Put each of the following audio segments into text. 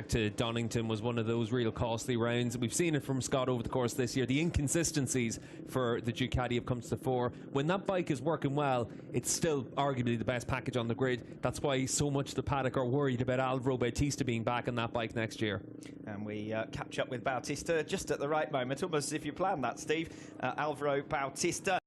to Donington was one of those real costly rounds. We've seen it from Scott over the course of this year. The inconsistencies for the Ducati have come to the fore. When that bike is working well, it's still arguably the best package on the grid. That's why so much the paddock are worried about Alvaro Bautista being back on that bike next year. And we catch up with Bautista just at the right moment, almost as if you planned that, Steve. Alvaro Bautista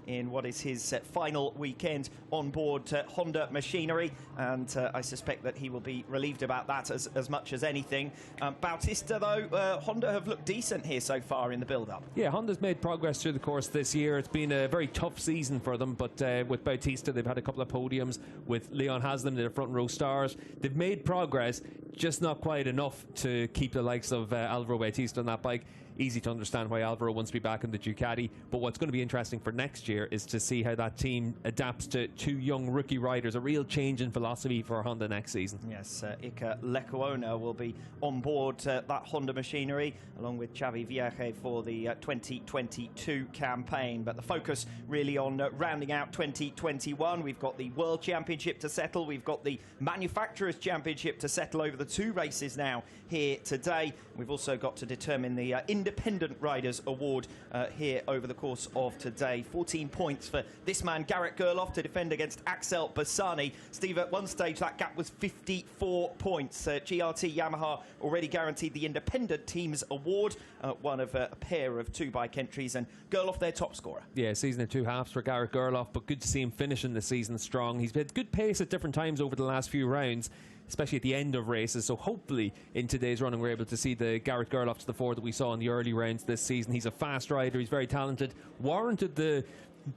in what is his final weekend on board Honda machinery, and I suspect that he will be relieved about that as much as anything. Bautista, though, Honda have looked decent here so far in the build-up. Yeah, Honda's made progress through the course this year. It's been a very tough season for them, but with Bautista, they've had a couple of podiums. With Leon Haslam, they're front row stars. They've made progress, just not quite enough to keep the likes of Alvaro Bautista on that bike. Easy to understand why Alvaro wants to be back in the Ducati, but what's going to be interesting for next year is to see how that team adapts to two young rookie riders, a real change in philosophy for Honda next season. Yes, Iker Lecuona will be on board that Honda machinery, along with Xavi Vierge for the 2022 campaign. But the focus really on rounding out 2021. We've got the World Championship to settle. We've got the Manufacturers Championship to settle over the two races now here today. We've also got to determine the Independent Riders Award here over the course of today. 14 points for this man, Garrett Gerloff, to defend against Axel Bassani. Steve, at one stage that gap was 54 points. GRT Yamaha already guaranteed the Independent Teams Award, one of a pair of two bike entries, and Gerloff their top scorer. Yeah, season of two halves for Garrett Gerloff, but good to see him finishing the season strong. He's had good pace at different times over the last few rounds, especially at the end of races, so hopefully in today's running we're able to see the Garrett Gerloff to the fore that we saw in the early rounds this season. He's a fast rider, he's very talented, warranted the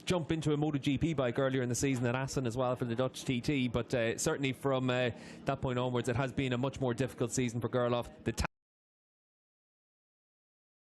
jump into a MotoGP bike earlier in the season at Assen as well for the Dutch TT, but certainly from that point onwards it has been a much more difficult season for Gerloff. The